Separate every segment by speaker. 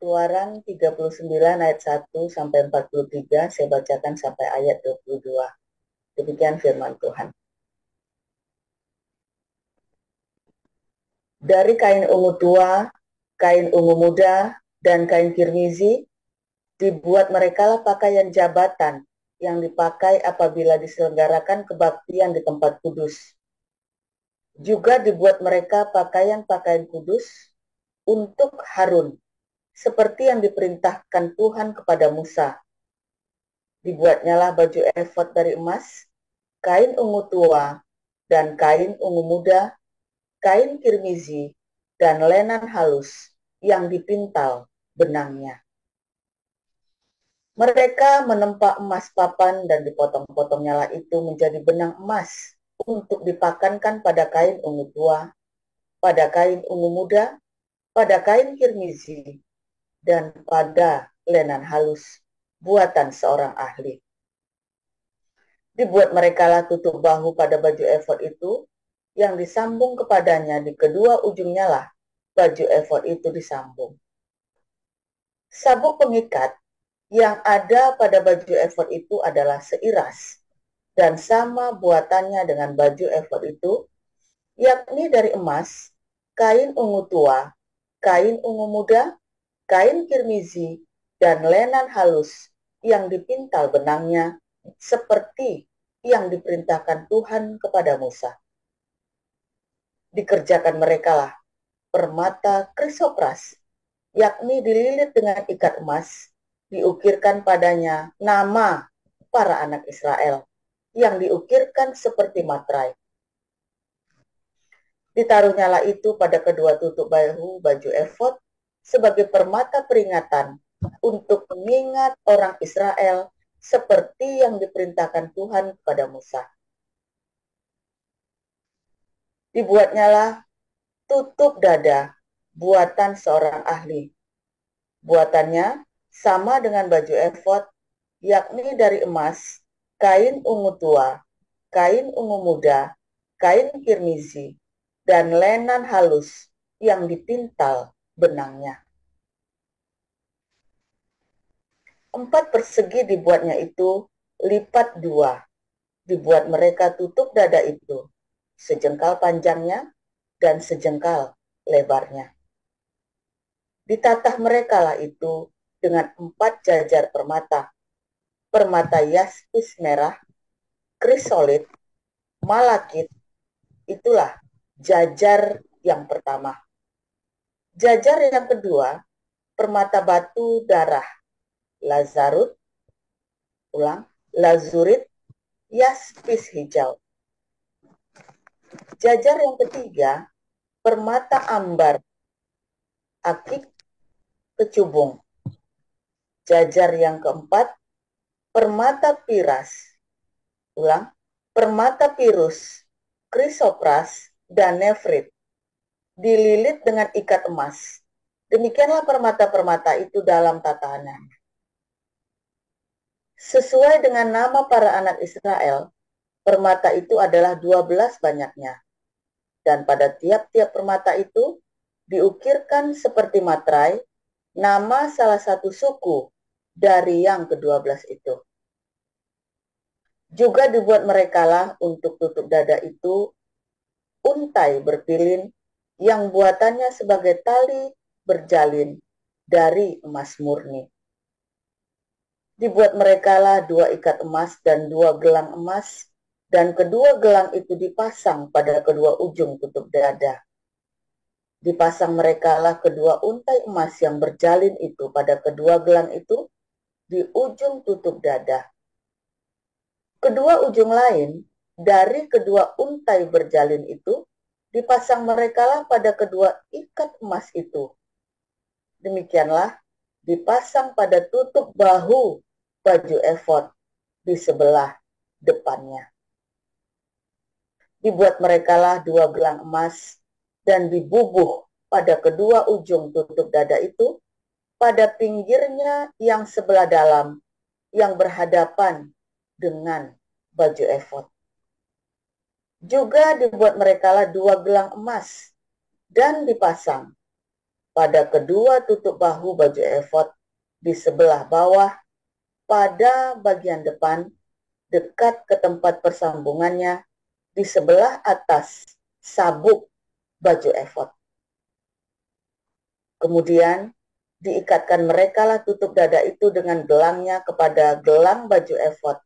Speaker 1: Keluaran 39 ayat 1 sampai 43, saya bacakan sampai ayat 22. Demikian firman Tuhan. Dari kain ungu tua, kain ungu muda, dan kain kirmizi, dibuat merekalah pakaian jabatan yang dipakai apabila diselenggarakan kebaktian di tempat kudus. Juga dibuat mereka pakaian-pakaian kudus untuk Harun, seperti yang diperintahkan Tuhan kepada Musa. Dibuatnyalah baju efod dari emas, kain ungu tua, dan kain ungu muda, kain kirmizi, dan lenan halus yang dipintal benangnya. Mereka menempa emas papan dan dipotong-potongnya itu menjadi benang emas untuk dipakankan pada kain ungu tua, pada kain ungu muda, pada kain kirmizi, dan pada lenan halus buatan seorang ahli. Dibuat merekalah tutup bahu pada baju efod itu, yang disambung kepadanya di kedua ujungnya lah baju efod itu disambung. Sabuk pengikat yang ada pada baju efod itu adalah seiras dan sama buatannya dengan baju efod itu, yakni dari emas, kain ungu tua, kain ungu muda, kain kirmizi, dan lenan halus yang dipintal benangnya seperti yang diperintahkan Tuhan kepada Musa. Dikerjakan merekalah permata krisopras, yakni dililit dengan ikat emas, diukirkan padanya nama para anak Israel, yang diukirkan seperti matrai. Ditaruhnyalah itu pada kedua tutup bahu baju efod sebagai permata peringatan untuk mengingat orang Israel seperti yang diperintahkan Tuhan kepada Musa. Dibuatnyalah tutup dada buatan seorang ahli. Buatannya sama dengan baju efod, yakni dari emas, kain ungu tua, kain ungu muda, kain kirmizi, dan lenan halus yang dipintal benangnya. 4 persegi dibuatnya itu lipat 2. Dibuat mereka tutup dada itu, sejengkal panjangnya dan sejengkal lebarnya. Ditatah merekalah itu dengan 4 jajar permata. Permata yaspis merah, krisolit, malakit, itulah jajar yang pertama. Jajar yang kedua, permata batu darah, lazurit, yaspis hijau. Jajar yang ketiga, permata ambar, akik, kecubung. Jajar yang keempat, permata piras, permata pirus, krisopras, dan nefrit, dililit dengan ikat emas. Demikianlah permata-permata itu dalam tataannya. Sesuai dengan nama para anak Israel, permata itu adalah 12 banyaknya. Dan pada tiap-tiap permata itu diukirkan seperti matrai nama salah satu suku dari yang ke-12 itu. Juga dibuat merekalah untuk tutup dada itu untai berpilin yang buatannya sebagai tali berjalin dari emas murni. Dibuat merekalah 2 ikat emas dan 2 gelang emas, dan kedua gelang itu dipasang pada kedua ujung tutup dada. Dipasang merekalah kedua untai emas yang berjalin itu pada kedua gelang itu di ujung tutup dada. Kedua ujung lain dari kedua untai berjalin itu dipasang merekalah pada kedua ikat emas itu. Demikianlah dipasang pada tutup bahu baju efod di sebelah depannya. Dibuat merekalah 2 gelang emas dan dibubuh pada kedua ujung tutup dada itu pada pinggirnya yang sebelah dalam yang berhadapan dengan baju efod. Juga dibuat merekalah 2 gelang emas dan dipasang pada kedua tutup bahu baju efod di sebelah bawah pada bagian depan dekat ke tempat persambungannya di sebelah atas sabuk baju efod. Kemudian diikatkan merekalah tutup dada itu dengan gelangnya kepada gelang baju efod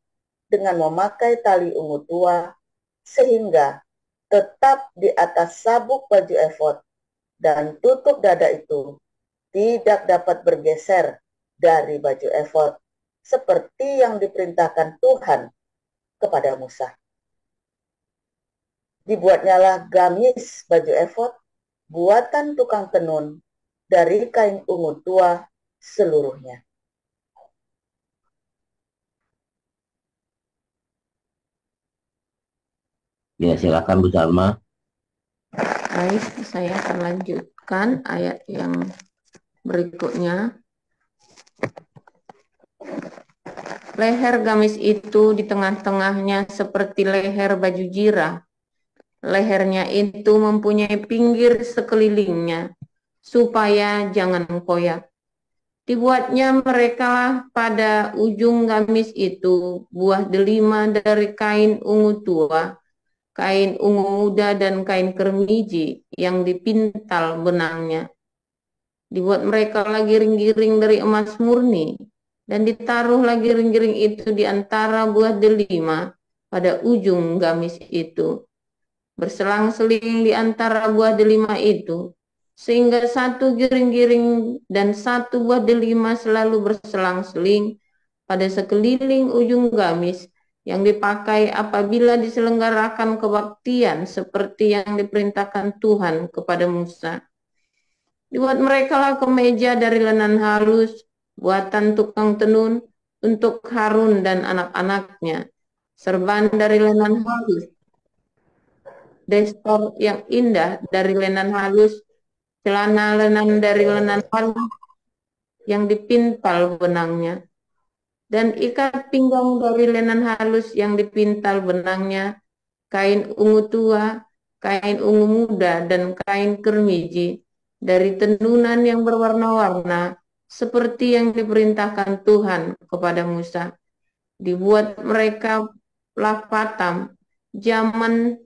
Speaker 1: dengan memakai tali ungu tua sehingga tetap di atas sabuk baju efod, dan tutup dada itu tidak dapat bergeser dari baju efod seperti yang diperintahkan Tuhan kepada Musa. Dibuatnyalah gamis baju efod buatan tukang tenun dari kain ungu tua seluruhnya.
Speaker 2: Ya, silakan Bu Salma.
Speaker 3: Baik, saya akan lanjutkan ayat yang berikutnya. Leher gamis itu di tengah-tengahnya seperti leher baju jirah. Lehernya itu mempunyai pinggir sekelilingnya, supaya jangan koyak. Dibuatnya mereka pada ujung gamis itu buah delima dari kain ungu tua, kain ungu muda dan kain kermiji yang dipintal benangnya. Dibuat mereka lagi giring-giring dari emas murni, dan ditaruh lagi giring-giring itu di antara buah delima pada ujung gamis itu, berselang-seling di antara buah delima itu, sehingga satu giring-giring dan satu buah delima selalu berselang-seling pada sekeliling ujung gamis yang dipakai apabila diselenggarakan kebaktian seperti yang diperintahkan Tuhan kepada Musa. Dibuat merekalah kemeja dari lenan halus, buatan tukang tenun untuk Harun dan anak-anaknya, serban dari lenan halus, destor yang indah dari lenan halus, celana lenan dari lenan halus yang dipintal benangnya, dan ikat pinggang dari lenan halus yang dipintal benangnya, kain ungu tua, kain ungu muda, dan kain kermiji dari tenunan yang berwarna-warna seperti yang diperintahkan Tuhan kepada Musa. Dibuat mereka patam, jamang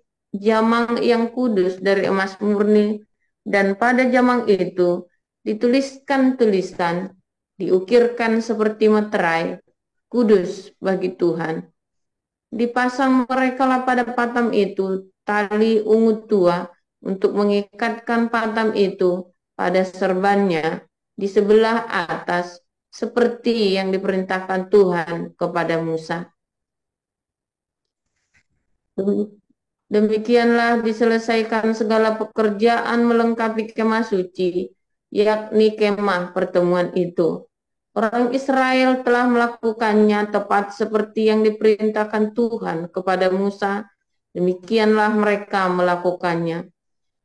Speaker 3: yang kudus dari emas murni, dan pada jamang itu dituliskan tulisan, diukirkan seperti meterai, kudus bagi Tuhan. Dipasang merekalah pada patam itu tali ungu tua untuk mengikatkan patam itu pada serbannya di sebelah atas seperti yang diperintahkan Tuhan kepada Musa. Demikianlah diselesaikan segala pekerjaan melengkapi kemah suci, yakni kemah pertemuan itu. Orang Israel telah melakukannya tepat seperti yang diperintahkan Tuhan kepada Musa. Demikianlah mereka melakukannya.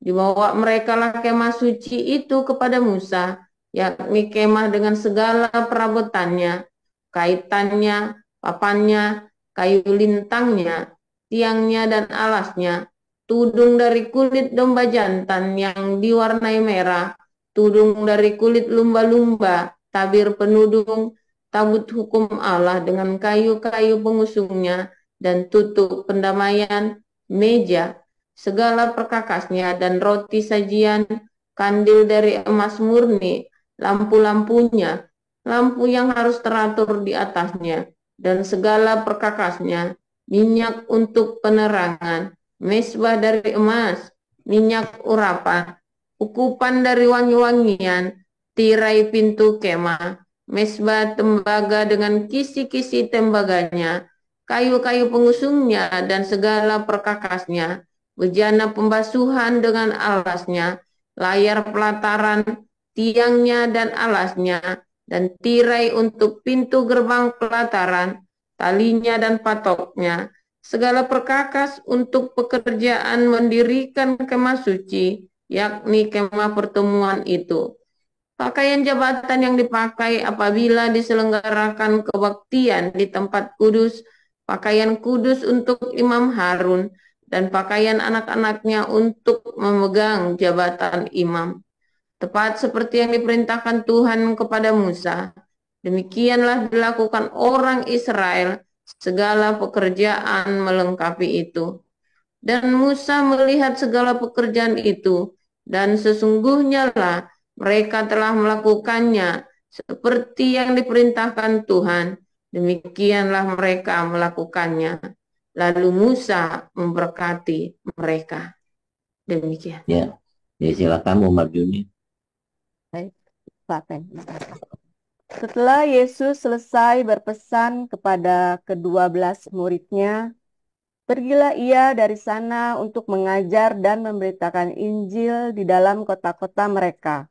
Speaker 3: Dibawa mereka lah kemah suci itu kepada Musa, yakni kemah dengan segala perabotannya, kaitannya, papannya, kayu lintangnya, tiangnya dan alasnya, tudung dari kulit domba jantan yang diwarnai merah, tudung dari kulit lumba-lumba, tabir penudung, tabut hukum Allah dengan kayu-kayu pengusungnya, dan tutup pendamaian, meja, segala perkakasnya, dan roti sajian, kandil dari emas murni, lampu-lampunya, lampu yang harus teratur di atasnya, dan segala perkakasnya, minyak untuk penerangan, mesbah dari emas, minyak urapan, ukupan dari wangi-wangian, tirai pintu kemah, mesbah tembaga dengan kisi-kisi tembaganya, kayu-kayu pengusungnya dan segala perkakasnya, bejana pembasuhan dengan alasnya, layar pelataran, tiangnya dan alasnya, dan tirai untuk pintu gerbang pelataran, talinya dan patoknya, segala perkakas untuk pekerjaan mendirikan kemah suci, yakni kemah pertemuan itu. Pakaian jabatan yang dipakai apabila diselenggarakan kebaktian di tempat kudus, pakaian kudus untuk Imam Harun, dan pakaian anak-anaknya untuk memegang jabatan imam. tepat seperti yang diperintahkan Tuhan kepada Musa. Demikianlah dilakukan orang Israel, segala pekerjaan melengkapi itu. Dan Musa melihat segala pekerjaan itu, dan sesungguhnya lah mereka telah melakukannya seperti yang diperintahkan Tuhan. Demikianlah mereka melakukannya. Lalu Musa memberkati mereka. Demikian.
Speaker 2: Ya, ya silakan Muhammad Juni.
Speaker 4: Baik, Pak Pen. Setelah Yesus selesai berpesan kepada ke-12 muridnya, pergilah ia dari sana untuk mengajar dan memberitakan Injil di dalam kota-kota mereka.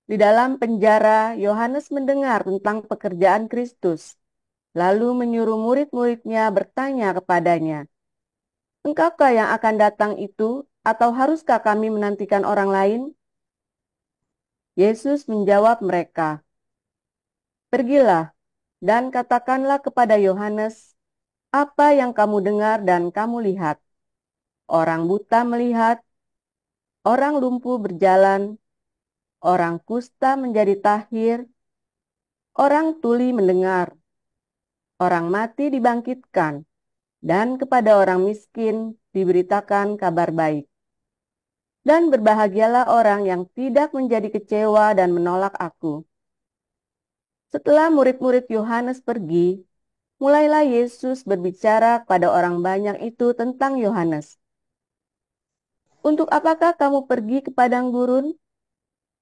Speaker 4: Di dalam penjara, Yohanes mendengar tentang pekerjaan Kristus, lalu menyuruh murid-muridnya bertanya kepadanya, "Engkaukah yang akan datang itu, atau haruskah kami menantikan orang lain?" Yesus menjawab mereka, "Pergilah dan katakanlah kepada Yohanes apa yang kamu dengar dan kamu lihat. Orang buta melihat, orang lumpuh berjalan, orang kusta menjadi tahir, orang tuli mendengar, orang mati dibangkitkan, dan kepada orang miskin diberitakan kabar baik. Dan berbahagialah orang yang tidak menjadi kecewa dan menolak aku." Setelah murid-murid Yohanes pergi, mulailah Yesus berbicara kepada orang banyak itu tentang Yohanes. "Untuk apakah kamu pergi ke padang gurun,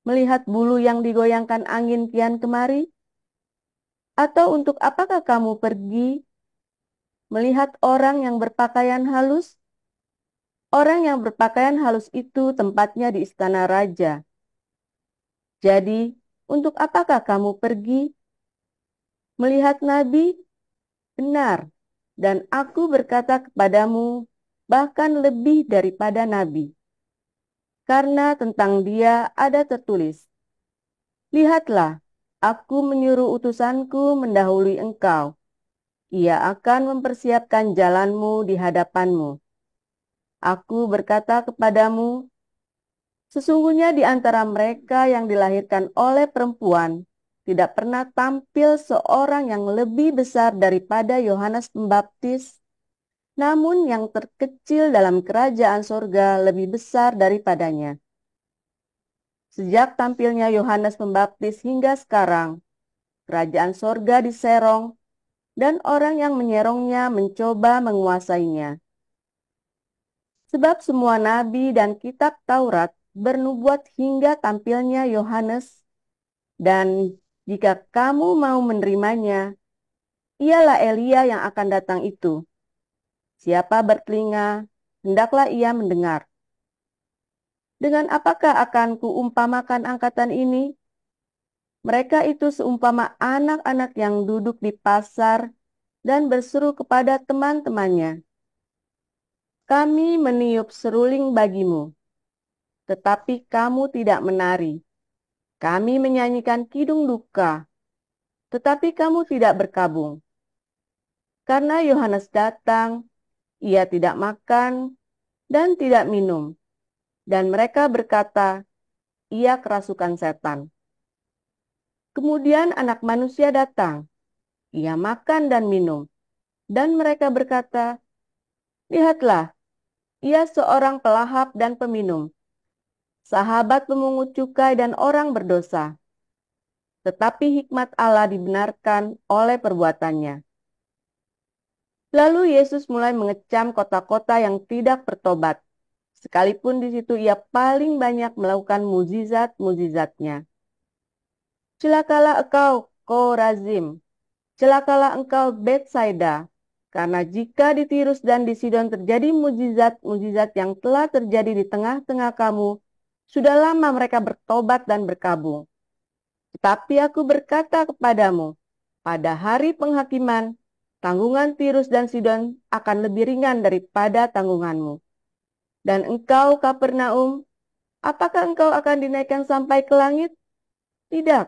Speaker 4: melihat bulu yang digoyangkan angin kian kemari? Atau untuk apakah kamu pergi melihat orang yang berpakaian halus? Orang yang berpakaian halus itu tempatnya di istana raja. Jadi, untuk apakah kamu pergi melihat nabi? Benar, dan aku berkata kepadamu, bahkan lebih daripada nabi. Karena tentang dia ada tertulis, 'Lihatlah, aku menyuruh utusanku mendahului engkau. Ia akan mempersiapkan jalanmu di hadapanmu.' Aku berkata kepadamu, sesungguhnya di antara mereka yang dilahirkan oleh perempuan, tidak pernah tampil seorang yang lebih besar daripada Yohanes Pembaptis, namun yang terkecil dalam kerajaan sorga lebih besar daripadanya. Sejak tampilnya Yohanes Pembaptis hingga sekarang, kerajaan sorga diserong, dan orang yang menyerongnya mencoba menguasainya. Sebab semua nabi dan kitab Taurat bernubuat hingga tampilnya Yohanes, dan jika kamu mau menerimanya, ialah Elia yang akan datang itu. Siapa bertelinga, hendaklah ia mendengar. Dengan apakah akan kuumpamakan angkatan ini? Mereka itu seumpama anak-anak yang duduk di pasar dan berseru kepada teman-temannya, 'Kami meniup seruling bagimu, tetapi kamu tidak menari. Kami menyanyikan kidung duka, tetapi kamu tidak berkabung.' Karena Yohanes datang, ia tidak makan dan tidak minum, dan mereka berkata, 'Ia kerasukan setan.' Kemudian Anak Manusia datang, ia makan dan minum, dan mereka berkata, 'Lihatlah, ia seorang pelahap dan peminum, sahabat pemungut cukai dan orang berdosa.' Tetapi hikmat Allah dibenarkan oleh perbuatannya." Lalu Yesus mulai mengecam kota-kota yang tidak bertobat, sekalipun di situ ia paling banyak melakukan mukjizat-mukjizatnya. "Celakalah engkau, Korazim! Celakalah engkau, Betsaida! Karena jika di Tirus dan di Sidon terjadi mukjizat-mukjizat yang telah terjadi di tengah-tengah kamu, sudah lama mereka bertobat dan berkabung. Tetapi aku berkata kepadamu, pada hari penghakiman, tanggungan Tirus dan Sidon akan lebih ringan daripada tanggunganmu. Dan engkau, Kapernaum, apakah engkau akan dinaikkan sampai ke langit? Tidak,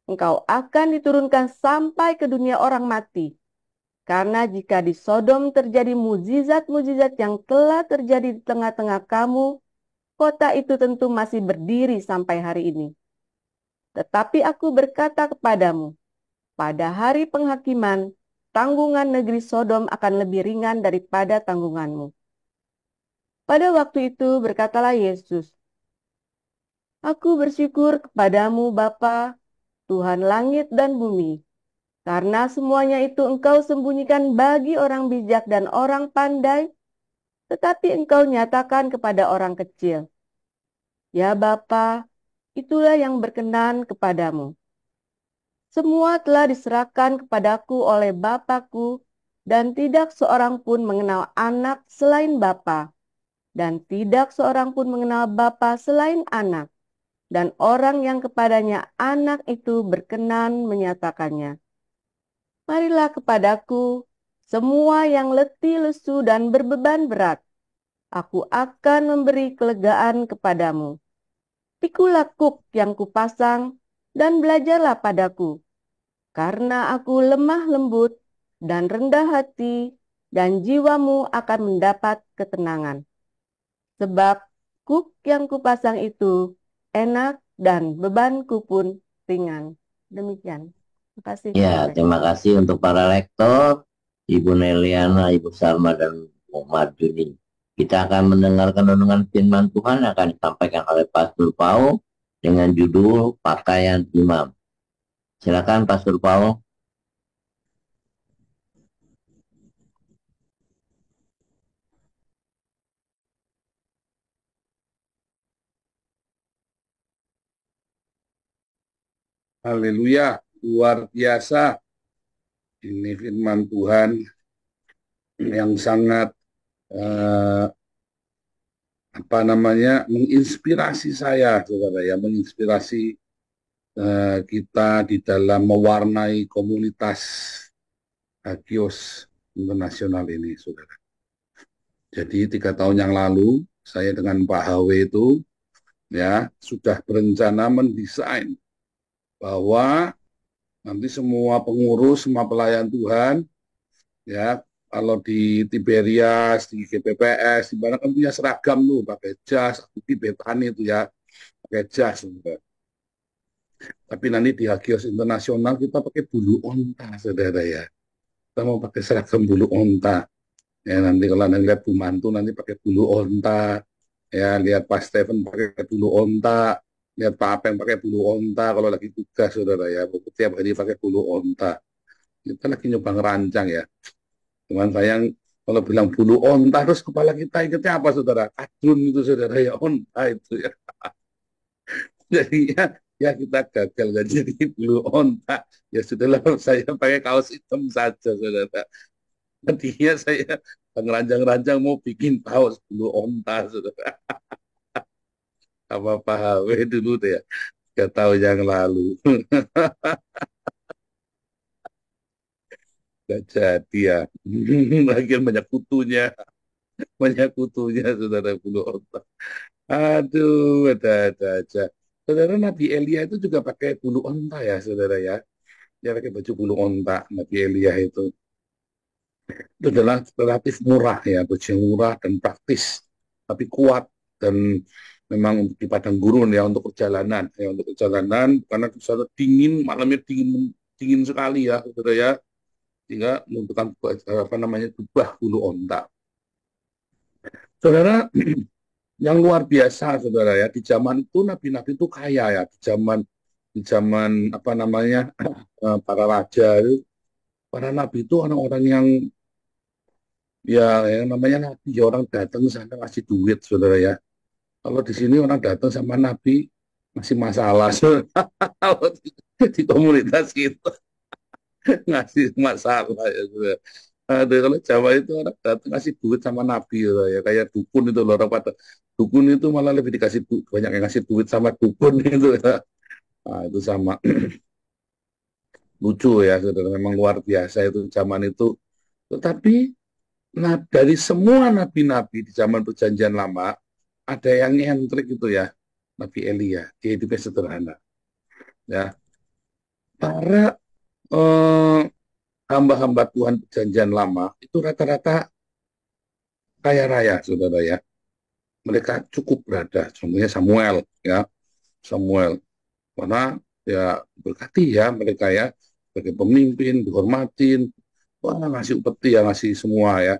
Speaker 4: engkau akan diturunkan sampai ke dunia orang mati. Karena jika di Sodom terjadi mukjizat-mukjizat yang telah terjadi di tengah-tengah kamu, kota itu tentu masih berdiri sampai hari ini. Tetapi aku berkata kepadamu, pada hari penghakiman, tanggungan negeri Sodom akan lebih ringan daripada tanggunganmu. Pada waktu itu berkatalah Yesus, Aku bersyukur kepadamu Bapa, Tuhan langit dan bumi, karena semuanya itu Engkau sembunyikan bagi orang bijak dan orang pandai, tetapi Engkau nyatakan kepada orang kecil. Ya Bapa, itulah yang berkenan kepadamu. Semua telah diserahkan kepadaku oleh Bapakku, dan tidak seorang pun mengenal anak selain Bapa, dan tidak seorang pun mengenal Bapa selain anak, dan orang yang kepadanya anak itu berkenan menyatakannya. Marilah kepadaku, semua yang letih lesu dan berbeban berat, aku akan memberi kelegaan kepadamu. Pikulah kuk yang kupasang, dan belajarlah padaku, karena aku lemah lembut dan rendah hati, dan jiwamu akan mendapat ketenangan. Sebab kuk yang kupasang itu enak dan bebanku pun ringan. Demikian. Terima kasih.
Speaker 2: Ya, terima kasih untuk para lektor, Ibu Neliana, Ibu Salma, dan Muhammad Juni. Kita akan mendengarkan renungan firman Tuhan yang akan disampaikan oleh Pastor Paul dengan judul Pakaian Imam. Silakan Pastor Paul.
Speaker 5: Haleluya, luar biasa. Ini firman Tuhan yang sangat menginspirasi saya, saudara ya, menginspirasi kita di dalam mewarnai komunitas Hagios Internasional ini, saudara. Jadi 3 tahun yang lalu saya dengan Pak HW itu ya sudah berencana mendesain bahwa nanti semua pengurus, semua pelayan Tuhan ya, kalau di Tiberias, di GPPS, di mana kan punya seragam tuh, pakai jas, Tibetan itu ya, pakai jas. Saudara. Tapi nanti di Hagios Internasional kita pakai bulu onta, saudara ya. Kita mau pakai seragam bulu onta. Ya nanti kalau Anda lihat Bu Mantu nanti pakai bulu onta. Ya lihat Pak Stephen pakai bulu onta. Lihat Pak Apeng pakai bulu onta kalau lagi tugas, saudara ya. Setiap hari pakai bulu onta. Kita lagi nyoba ngerancang ya. Cuman sayang kalau bilang bulu onta terus kepala kita ingetnya apa, saudara? Kadrun itu, saudara ya, onta itu ya. Jadi ya kita gagal gak jadi bulu onta. Ya sudahlah, saya pakai kaos hitam saja, saudara. Tadinya saya ngerancang-rancang mau bikin kaos bulu onta, saudara. Apa Pak HW dulu deh ya, 3 tahun yang lalu. Gak jadi ya. Lagian banyak kutunya, saudara, bulu onta. Aduh, ada aja. Saudara, Nabi Elia itu juga pakai bulu onta ya, saudara ya. Dia pakai baju bulu onta, Nabi Elia itu. Itu adalah relatif murah ya, baju yang murah dan praktis, tapi kuat dan memang di padang gurun ya, untuk perjalanan ya, karena di sana dingin, malamnya dingin sekali ya, saudara ya, sehingga membutuhkan jubah bulu onta. Saudara, yang luar biasa, saudara ya, di zaman itu nabi-nabi itu kaya ya, di zaman para raja itu, para nabi itu orang-orang yang ya yang namanya nabi, ya orang datang sana ngasih duit, saudara ya. Kalau di sini orang datang sama nabi masih masalah, saudara. Di komunitas kita ngasih masalah ya, saudara. Ada kalau Jawa itu orang datang ngasih duit sama nabi ya, kayak dukun itu loh, orang pada dukun itu malah lebih dikasih banyak yang ngasih duit sama dukun itu ya. Nah, itu sama. Lucu ya, saudara, memang luar biasa itu zaman itu. Tetapi dari semua nabi-nabi di zaman Perjanjian Lama, ada yang nyentrik itu ya, Nabi Elia. Dia hidupnya sederhana. Ya, para hamba-hamba Tuhan Perjanjian Lama itu rata-rata kaya raya, saudara ya. mereka cukup berada. Contohnya Samuel, ya, Samuel. Karena ya berkati ya mereka ya sebagai pemimpin, dihormatin, wah ngasih upeti ya, ngasih semua ya.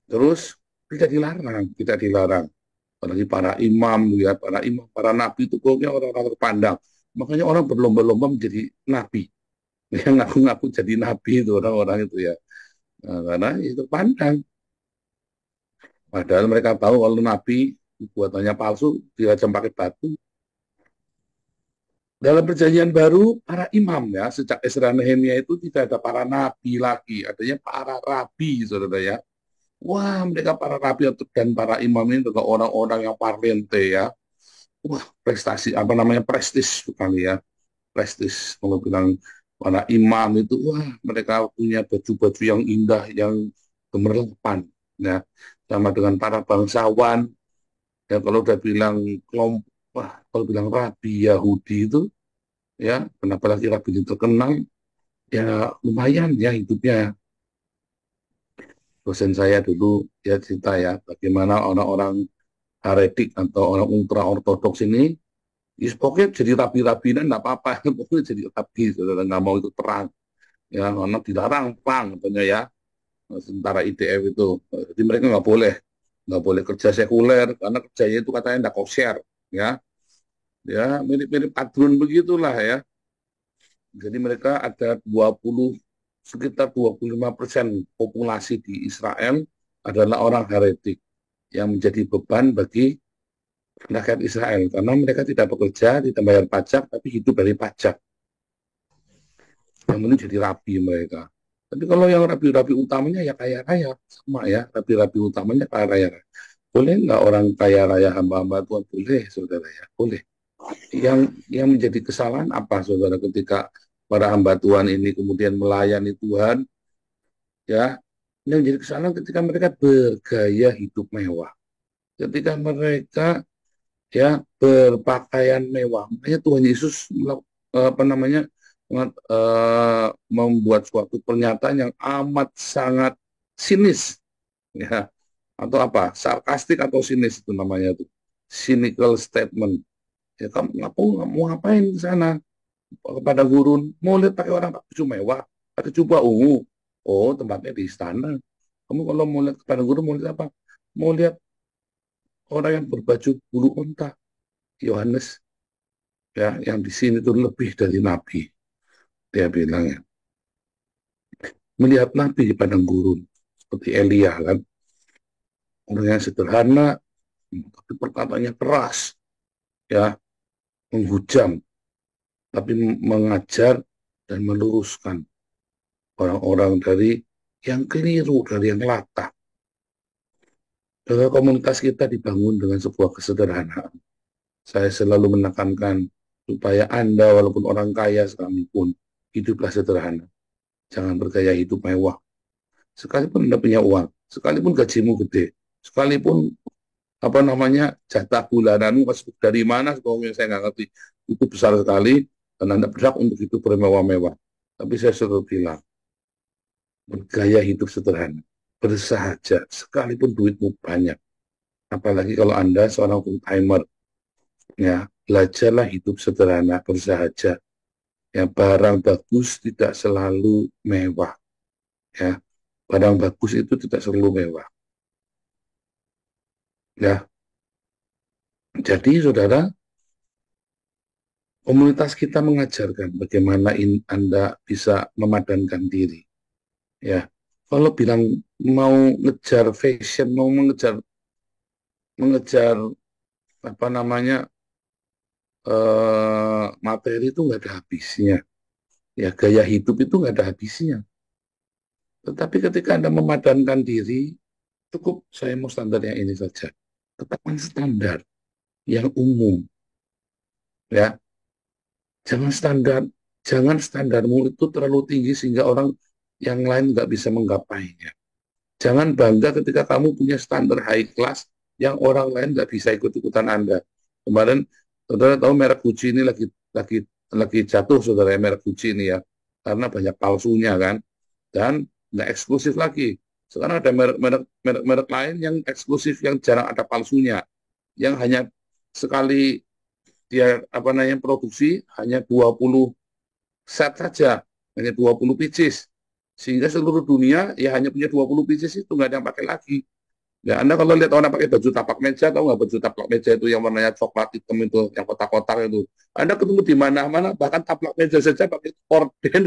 Speaker 5: Terus tidak dilarang. Apalagi para imam ya, para imam, para nabi itu pokoknya orang-orang terpandang. Makanya orang berlomba-lomba menjadi nabi. Yang ngaku-ngaku jadi nabi itu orang-orang itu ya. Nah, karena itu pandang. Padahal mereka tahu kalau nabi buatannya palsu, dirajam pakai batu. Dalam perjanjian baru, para imam ya, sejak Ezra Nehemia itu tidak ada para nabi lagi, adanya para rabi, saudara ya. Wah, mereka para rabi dan para imam ini adalah orang-orang yang parlente ya. Wah, prestasi, apa namanya, prestis sekali ya. Prestis, kalau bilang para imam itu, wah, mereka punya baju-baju yang indah, yang gemerlapan. Ya, sama dengan para bangsawan, ya kalau udah bilang kelompok, wah, kalau bilang rabi Yahudi itu, ya, kenapa lagi rabi ini terkenal, ya lumayan ya hidupnya. Dosen saya dulu ya cerita ya, bagaimana orang-orang heretik atau orang ultra ortodoks ini, ya, pokoknya jadi rabi-rabinan nggak apa-apa, pokoknya jadi rabi, saudara nggak mau itu perang, ya karena dilarang perang, katanya ya, tentara IDF itu, jadi mereka nggak boleh kerja sekuler, karena kerjanya itu katanya nggak kosher, ya, ya mirip-mirip kadrun begitulah ya. Jadi mereka ada sekitar 25% populasi di Israel adalah orang heretik yang menjadi beban bagi rakyat Israel karena mereka tidak bekerja, tidak bayar pajak, tapi hidup dari pajak. Yang penting jadi rabi mereka. Tapi kalau yang rabi-rabi utamanya ya kaya raya, sama ya, rabi-rabi utamanya kaya raya. Boleh nggak orang kaya raya hamba-hamba Tuhan? Boleh, saudara ya, boleh. Yang menjadi kesalahan apa, saudara, ketika para hamba Tuhan ini kemudian melayani Tuhan, ya, yang menjadi kesalahan ketika mereka bergaya hidup mewah, ketika mereka ya berpakaian mewah. Makanya Tuhan Yesus apa namanya membuat suatu pernyataan yang amat sangat sinis, ya, atau apa, sarkastik atau sinis itu namanya tuh, cynical statement. Ya kamu mau ngapain di sana? Kepada gurun, mau lihat pakai orang pakai baju mewah, pakai jubah ungu. Oh, tempatnya di istana. Kamu kalau mau lihat kepada gurun, mau lihat apa? Mau lihat orang yang berbaju bulu unta. Yohanes, ya, yang di sini itu lebih dari nabi. Dia bilang ya, melihat nabi di padang gurun seperti Elia kan, orang yang sederhana, tapi perkataannya keras, ya, menghujam, tapi mengajar dan meluruskan orang-orang dari yang keliru, dari yang latah. Karena komunitas kita dibangun dengan sebuah kesederhanaan. Saya selalu menekankan supaya Anda walaupun orang kaya sekalipun, hiduplah sederhana. Jangan bergaya hidup mewah. Sekalipun Anda punya uang, sekalipun gajimu gede, sekalipun apa namanya jatah bulananmu masuk dari mana, pokoknya saya nggak ngerti, itu besar sekali dan Anda berhak untuk hidup bermewah-mewah. Tapi saya selalu bilang, bergaya hidup sederhana, bersahaja, sekalipun duitmu banyak. Apalagi kalau Anda seorang full-timer, ya, belajarlah hidup sederhana, bersahaja. Ya, barang bagus tidak selalu mewah. Ya, barang bagus itu tidak selalu mewah. Ya, jadi saudara, komunitas kita mengajarkan bagaimana Anda bisa memadankan diri. Ya, kalau bilang mau ngejar fashion, mau mengejar apa namanya materi itu nggak ada habisnya. Ya, gaya hidup itu nggak ada habisnya. Tetapi ketika Anda memadankan diri, cukup saya mau standar yang ini saja. Tetapkan standar yang umum. Ya, jangan standarmu itu terlalu tinggi sehingga orang yang lain nggak bisa menggapainya. Jangan bangga ketika kamu punya standar high class yang orang lain nggak bisa ikut-ikutan Anda. Kemarin saudara tahu merek Gucci ini lagi jatuh, saudara, merek Gucci ini ya, karena banyak palsunya kan, dan nggak eksklusif lagi. Sekarang ada merek lain yang eksklusif, yang jarang ada palsunya, yang hanya sekali dia produksi hanya 20 set saja, hanya 20 pieces. Sehingga seluruh dunia ya hanya punya 20 pieces, itu nggak ada yang pakai lagi. Ya, Anda kalau lihat orang pakai baju tapak meja, tahu nggak baju tapak meja itu yang warnanya coklat hitam itu, yang kotak-kotak itu. Anda ketemu di mana-mana, bahkan tapak meja saja pakai korden.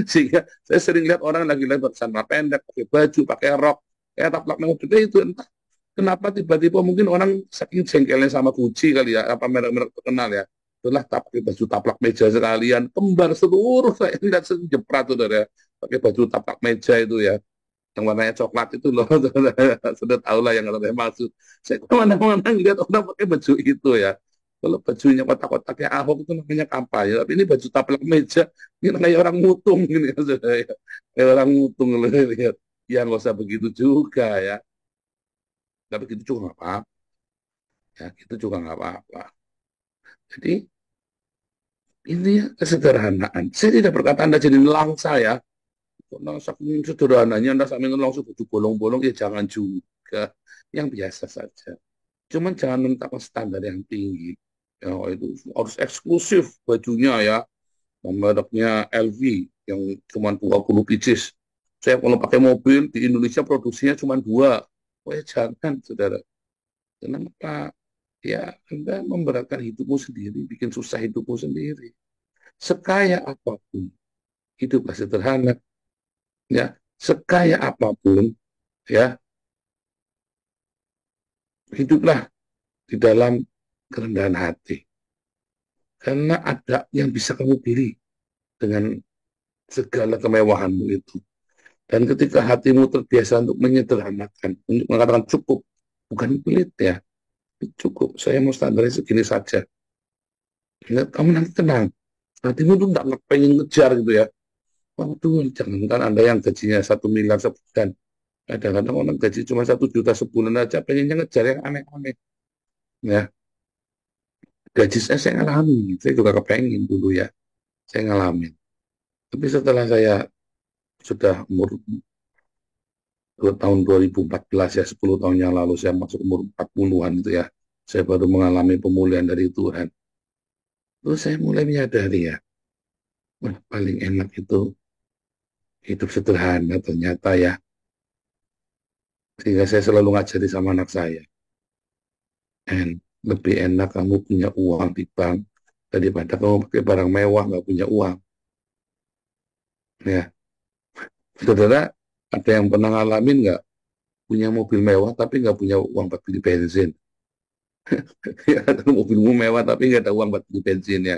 Speaker 5: Sehingga saya sering lihat orang lagi lebar celana pendek, pakai baju, pakai rok, kayak tapak meja itu. Entah kenapa tiba-tiba mungkin orang saking jengkelnya sama Gucci kali ya, apa merek-merek terkenal ya. Itulah pakai baju taplak meja sekalian, kembar seluruh, saya lihat jeprat tuh ya, pakai baju taplak meja itu ya, yang warnanya coklat itu loh. Sudah tahu lah yang saya maksud. Saya kemana-mana lihat orang pakai baju itu ya. Kalau bajunya kotak-kotaknya Ahok itu namanya kampanye, tapi ini baju taplak meja, ini kayak orang mutung ini ya, saudara ya. Kayak orang mutung loh, lihat. Ya nggak usah begitu juga ya. Tapi gitu juga nggak apa-apa. Ya, gitu juga nggak apa-apa. Jadi ini ya kesederhanaan. Saya tidak berkata Anda jadi langsa ya. Karena saking sederhananya Anda sampai langsung baju bolong-bolong, ya jangan juga. Yang biasa saja. Cuman jangan menentang standar yang tinggi. Ya, itu harus eksklusif bajunya ya. Mereknya LV yang cuma 20 pieces. Saya kalau pakai mobil di Indonesia produksinya cuma 2. Oh ya jangan, saudara. Kenapa? Ya, Anda memberatkan hidupmu sendiri, bikin susah hidupmu sendiri. Sekaya apapun, hiduplah sederhana. Ya, sekaya apapun, ya, hiduplah di dalam kerendahan hati. Karena ada yang bisa kamu pilih dengan segala kemewahanmu itu. Dan ketika hatimu terbiasa untuk menyederhanakan, untuk mengatakan cukup, bukan pelit ya, cukup, saya mau standarnya segini saja. Ya, kamu nanti tenang, hatimu tuh nggak pengen ngejar gitu ya. Waduh, jangankan Anda yang gajinya 1 miliar sebulan. Kadang-kadang orang gaji cuma 1 juta sebulan aja, pengennya ngejar yang aneh-aneh. Ya, gaji saya ngalamin, saya juga kepengen dulu ya, saya ngalamin. Tapi setelah saya sudah umur tahun 2014 ya, 10 tahun yang lalu saya masuk umur 40-an itu ya, saya baru mengalami pemulihan dari Tuhan. Terus saya mulai menyadari ya, wah, paling enak itu hidup sederhana ternyata ya. Sehingga saya selalu ngajari sama anak saya, lebih enak kamu punya uang di bank daripada kamu pakai barang mewah nggak punya uang. Ya, saudara, ada yang pernah ngalamin nggak punya mobil mewah tapi nggak punya uang buat beli bensin? Ya, mobilmu mewah tapi nggak ada uang buat beli bensin ya.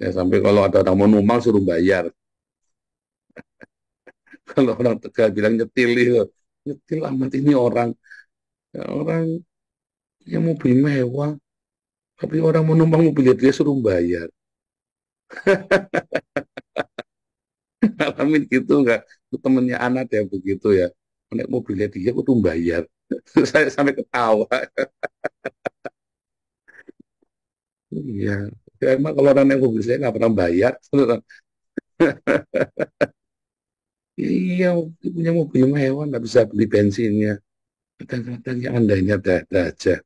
Speaker 5: Ya sampai kalau ada orang mau numpang suruh bayar. Kalau orang Tegal bilang nyetil itu, nyetil amat ini orang. Ya, orang yang mobil mewah tapi orang mau numpang mobilnya dia suruh bayar. Ngalamin gitu nggak? Itu temennya anak ya begitu ya. Naik mobilnya dia aku tuh bayar. Saya sampai ketawa. Iya. Ya, emang kalau orang naik mobil saya nggak pernah bayar. Iya, dia punya mobil mewah nggak bisa beli bensinnya. Kadang-kadang ya Anda ini ada aja.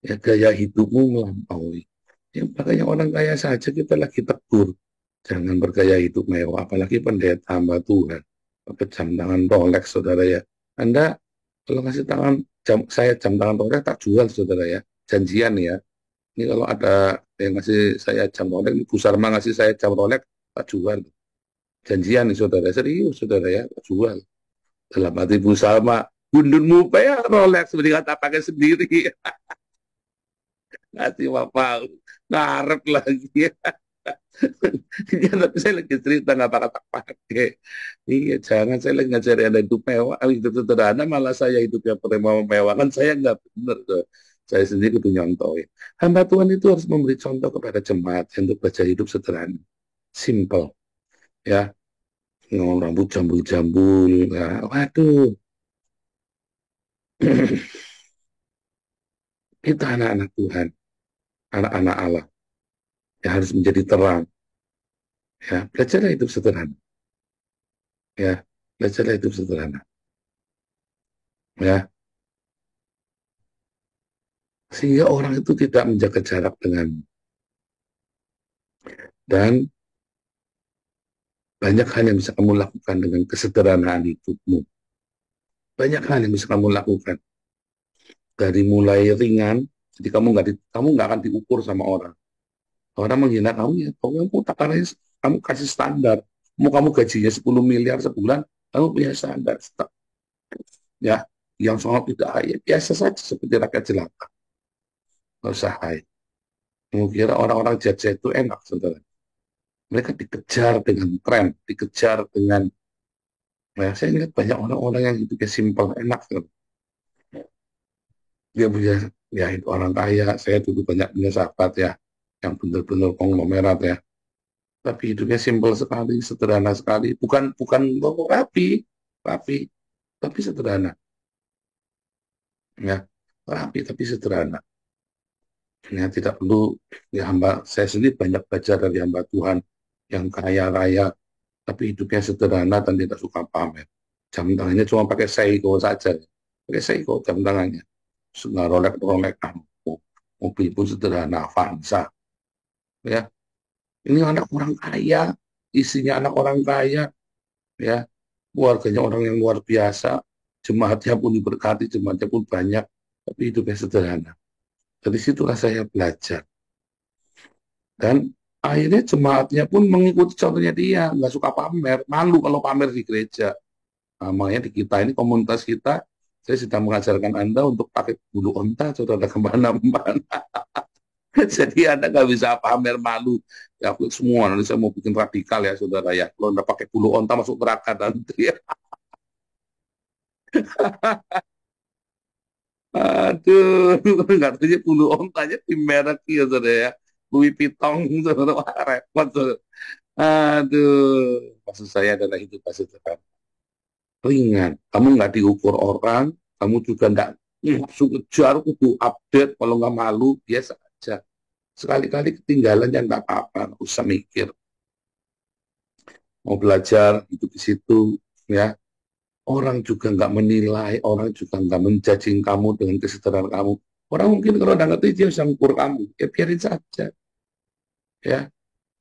Speaker 5: Ya gaya hidupmu melampaui. Ya, makanya orang kaya saja kita lagi tegur. Jangan bergaya hidup mewah, apalagi pendeta hamba Tuhan. Pakai jam tangan Rolex, saudara ya. Anda kalau ngasih tangan saya jam tangan Rolex tak jual, saudara ya. Janjian ya. Ini kalau ada yang ngasih saya jam Rolex, Bu Sarma ngasih saya jam Rolex, tak jual. Janjian nih saudara, serius saudara ya, tak jual. Dalam hati Bu Salma, bundunmu ya Rolex, mendingan tak pakai sendiri. Ngasih bapak, ngarep lagi. Ya, tapi saya lagi cerita nggak pakai. Iya, jangan saya lagi ngajari Anda hidup mewah, hidup sederhana, malah saya hidup yang mewah kan saya nggak benar tuh. Saya sendiri kudu nyontohin. Hamba Tuhan itu harus memberi contoh kepada jemaat untuk belajar hidup sederhana, simple, ya. Rambut jambul-jambul, ya. Waduh, kita anak-anak Tuhan, anak-anak Allah, yang harus menjadi terang. Ya, belajarlah hidup sederhana. Ya, Belajarlah hidup sederhana. Ya, sehingga orang itu tidak menjaga jarak dengan, dan banyak hal yang bisa kamu lakukan dengan kesederhanaan hidupmu. Banyak hal yang bisa kamu lakukan dari mulai ringan. Jadi kamu nggak akan diukur sama orang. Orang menghina kamu, ya kamu takarannya, kamu kasih standar. Mau kamu gajinya 10 miliar sebulan, kamu punya standar. Ya, yang soal tidak high, biasa saja seperti rakyat jelata. Nggak usah high. Kamu kira orang-orang jajah itu enak, saudara. Mereka dikejar dengan tren, dikejar dengan, nah, saya lihat banyak orang-orang yang hidupnya simpel, enak. Dia punya, ya itu orang kaya. Saya dulu banyak punya sahabat ya, yang benar-benar konglomerat ya. Tapi hidupnya simpel sekali, sederhana sekali. Bukan bukan rapi, rapi, tapi sederhana. Ya, rapi tapi sederhana. Ya, tidak perlu, ya hamba, saya sendiri banyak belajar dari hamba Tuhan yang kaya raya, tapi hidupnya sederhana dan tidak suka pamer. Jam tangannya cuma pakai Seiko saja. Pakai Seiko jam tangannya. Nggak Rolex, mobil pun sederhana, Avanza. Ya, ini anak orang kaya, isinya anak orang kaya, ya, keluarganya orang yang luar biasa, jemaatnya pun diberkati, jemaatnya pun banyak, tapi hidupnya sederhana. Dari situlah saya belajar. Dan akhirnya jemaatnya pun mengikuti contohnya dia, nggak suka pamer, malu kalau pamer di gereja. Nah, makanya di kita ini, komunitas kita, saya sedang mengajarkan Anda untuk pakai bulu onta, saudara, kemana-mana. Jadi Anda nggak bisa pamer malu. Ya, aku semua, nanti saya mau bikin radikal ya, saudara ya. Kalau Anda pakai bulu onta masuk neraka nanti ya. Aduh, nggak tahu bulu ontanya di merek ya, saudara ya. Louis Vuitton, saudara, wah, repot, saudara. Aduh, maksud saya adalah hidup sederhana, ringan. Kamu nggak diukur orang, kamu juga nggak langsung kejar, kudu update. Kalau nggak malu, biasa aja. Sekali-kali ketinggalan ya nggak apa-apa, nggak usah mikir. Mau belajar, hidup di situ, ya. Orang juga nggak menilai, orang juga nggak menjudging kamu dengan kesederhanaan kamu. Orang mungkin kalau udah ngerti dia bisa ngukur kamu, ya biarin saja. Ya,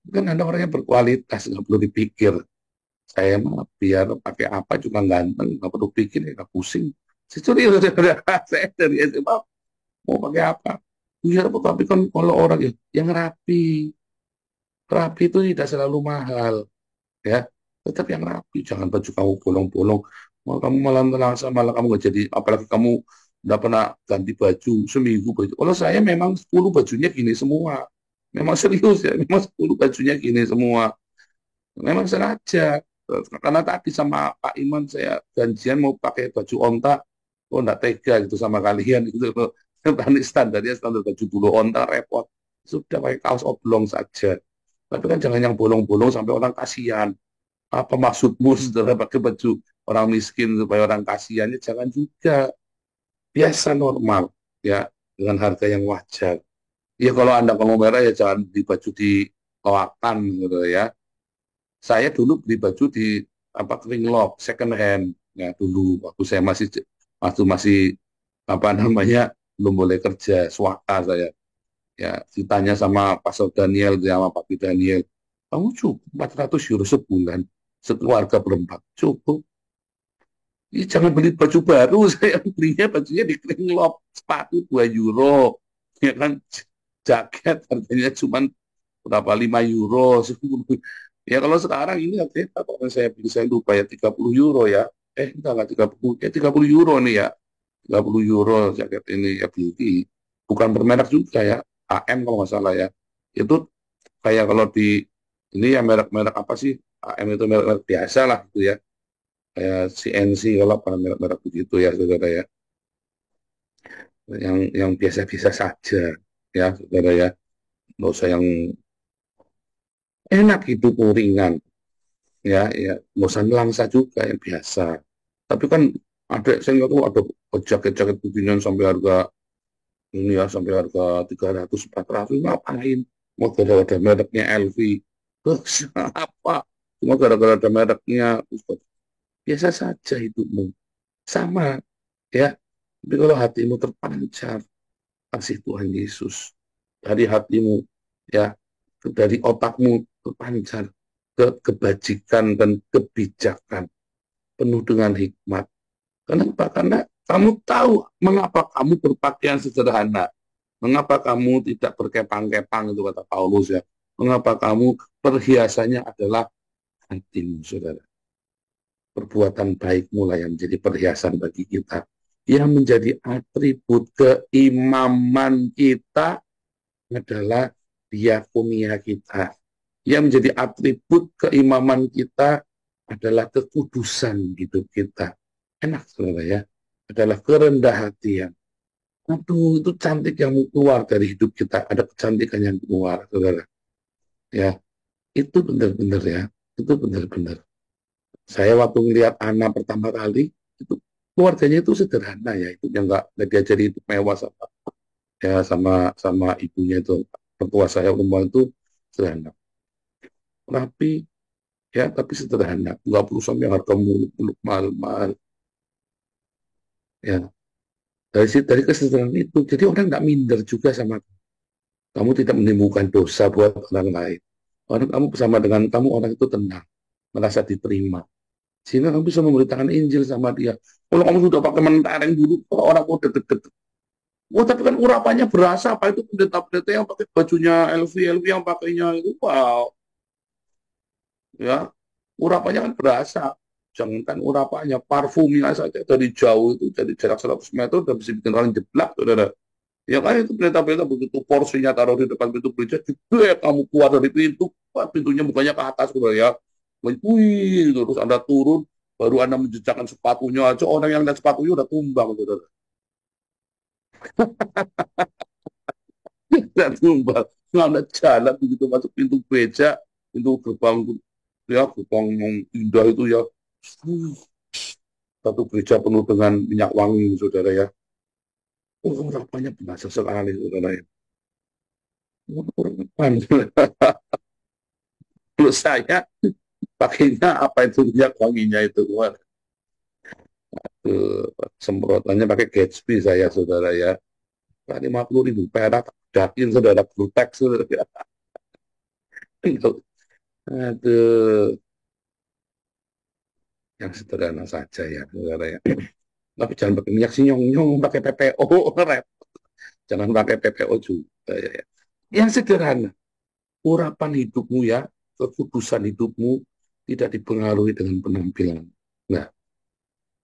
Speaker 5: kan Anda orang yang berkualitas, nggak perlu dipikir. Saya mah biar pakai apa juga ganteng, nggak perlu pikir, ya nggak pusing. Serius, saya dari SMA mau pakai apa? Biar apa? Tapi kan kalau orang yang rapi, rapi itu tidak selalu mahal, ya. Tetap yang rapi, jangan baju kamu bolong-bolong. Mau kamu malah ngerasa, malah kamu nggak jadi, apalagi kamu udah pernah ganti baju seminggu baju. Kalau saya memang 10 bajunya gini semua. Memang serius ya, memang 10 bajunya gini semua. Memang sengaja. Karena tadi sama Pak Iman saya janjian mau pakai baju onta, oh enggak tega gitu sama kalian gitu loh. Tadi standarnya standar baju bulu onta repot. Sudah pakai kaos oblong saja. Tapi kan jangan yang bolong-bolong sampai orang kasihan. Apa maksudmu saudara pakai baju orang miskin supaya orang kasihannya? Jangan juga. Biasa normal ya, dengan harga yang wajar. Ya kalau Anda mau merah ya jangan di baju di kawakan gitu ya. Saya dulu beli baju di apa Kringlok second hand ya, dulu waktu saya masih apa namanya, belum boleh kerja, swaka saya. Ya ditanya sama Pastor Daniel, sama Papi Daniel, kamu cukup 400 euro sebulan sekeluarga berempat cukup. Ya, jangan beli baju baru, saya belinya bajunya di Kringlok, sepatu 2 euro, ya kan, jaket harganya cuma berapa, 5 euro, 10. Ya kalau sekarang ini artinya kalau saya beli, saya lupa ya, 30 euro ya. Enggak 30, ya 30 euro nih ya. 30 euro jaket ini ya beli. Bukan bermerek juga ya. AM kalau nggak salah ya. Itu kayak kalau di ini ya merek-merek apa sih? AM itu merek-merek biasa lah gitu ya. Kayak CNC kalau apa merek-merek begitu ya, saudara ya. Yang biasa-biasa saja ya, saudara ya. Nggak usah yang enak, hidup ringan. Ya nggak usah nelangsa juga, yang biasa. Tapi kan ada, saya nggak tahu, ada jaket-jaket beginian sampai harga ini ya, sampai harga 300-400, ngapain? Mau gara-gara ada mereknya LV, terus apa? Cuma gara-gara ada mereknya, biasa saja hidupmu, sama ya. Tapi kalau hatimu terpancar kasih Tuhan Yesus dari hatimu, ya, dari otakmu terpancar kebajikan dan kebijakan, penuh dengan hikmat. Kenapa? Karena kamu tahu mengapa kamu berpakaian sederhana, mengapa kamu tidak berkepang-kepang, itu kata Paulus ya. Mengapa kamu perhiasannya adalah hatimu, saudara. Perbuatan baikmu lah yang menjadi perhiasan bagi kita. Yang menjadi atribut keimaman kita adalah diakonia kita. Yang menjadi atribut keimaman kita adalah kekudusan hidup kita. Enak, saudara ya. Adalah kerendah hatian. Aduh, itu cantik yang keluar dari hidup kita. Ada kecantikan yang keluar, saudara. Ya, itu benar-benar ya. Itu benar-benar. Saya waktu melihat anak pertama kali, itu keluarganya itu sederhana ya. Itu yang nggak diajari itu mewah sama ya sama ibunya itu. Mertua saya umum itu sederhana. Rapi, ya, tapi sederhana. Nggak perlu sampai harga muluk-muluk mahal-mahal. Ya, dari kesederhanaan itu, jadi orang nggak minder juga sama kamu. Kamu tidak menimbulkan dosa buat orang lain. Orang kamu bersama dengan kamu, orang itu tenang, merasa diterima. Sehingga kamu bisa memberitakan Injil sama dia. Kalau kamu sudah pakai mentereng dulu, kalau orang mau deket-deket. Wah, tapi kan urapannya berasa, apa itu pendeta-pendeta yang pakai bajunya LV yang pakainya itu, wow. Ya, urapannya kan berasa. Jangankan urapannya, parfumnya saja dari jauh itu, dari jarak 100 meter, udah bisa bikin orang jeblak, saudara. Ya kan itu pendeta-pendeta begitu porsinya taruh di depan pintu gereja, juga kamu keluar dari pintu, wah, pintunya mukanya ke atas, saudara ya. Wih, terus Anda turun, baru Anda menjejakkan sepatunya aja, orang yang lihat sepatunya udah tumbang, saudara. Udah tumbang. Anda jalan begitu masuk pintu gereja, pintu gerbang, ya, gerbang yang indah itu ya. Satu gereja penuh dengan minyak wangi, saudara ya. Oh, rapanya biasa sekali, saudara ya. Kalau saya pakainya apa itu minyak wanginya itu, semprotannya pakai Gatsby saya, saudara ya. 50.000 perak dakin, saudara, Blutex, saudara ya. Aduh, yang sederhana saja ya, saudara ya. Tapi jangan pakai minyak sinyong-nyong, pakai PPO, jangan pakai PPO juga ya. Yang sederhana, urapan hidupmu ya, kekudusan hidupmu tidak dipengaruhi dengan penampilan. Nah,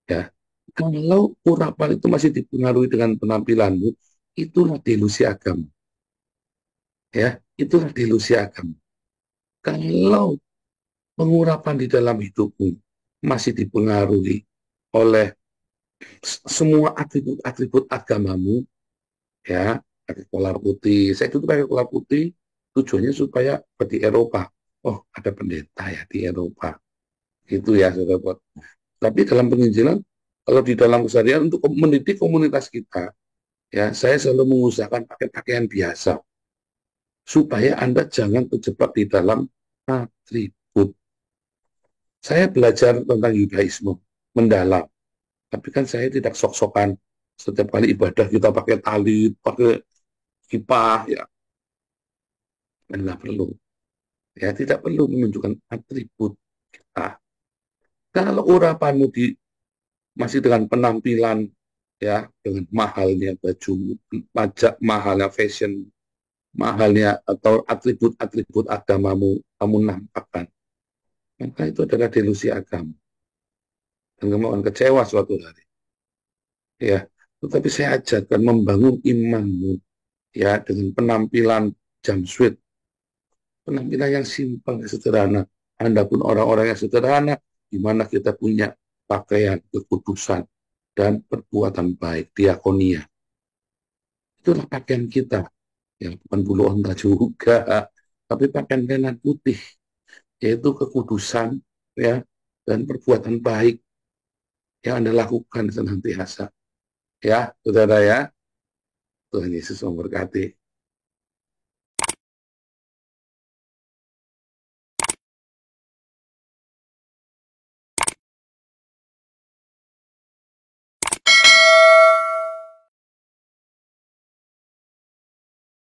Speaker 5: ya, kalau urapan itu masih dipengaruhi dengan penampilanmu, itulah delusi agama. Ya, itulah delusi agama. Kalau pengurapan di dalam hidupmu masih dipengaruhi oleh semua atribut-atribut agamamu, ya, pakai kolar putih. Saya itu pakai kolar putih tujuannya supaya di Eropa. Oh, ada pendeta ya di Eropa. Gitu ya, saudara. Tapi dalam penginjilan, kalau di dalam keseharian untuk mendidik komunitas kita, ya, saya selalu mengusahakan pakai pakaian biasa supaya Anda jangan terjebak di dalam atribut. Saya belajar tentang Yudaisme mendalam, tapi kan saya tidak sok-sokan setiap kali ibadah kita pakai tali, pakai kipas, ya, tidak perlu. Ya, tidak perlu menunjukkan atribut kita. Kalau urapanmu masih dengan penampilan, ya, dengan mahalnya baju, pajak mahalnya fashion, mahalnya atau atribut-atribut agamamu kamu nampakkan, maka itu adalah delusi agama. Dan kamu akan kecewa suatu hari. Ya, tetapi saya ajarkan membangun imanmu, ya, dengan penampilan jamsweet, penampilan yang simpel, sederhana. Anda pun orang-orang yang sederhana, di mana kita punya pakaian kekudusan dan perbuatan baik, diakonia. Itulah pakaian kita, yang bukan bulu onta juga, tapi pakaian lenan putih, yaitu kekudusan, ya, dan perbuatan baik yang Anda lakukan senantiasa. Ya, saudara ya, Tuhan Yesus memberkati.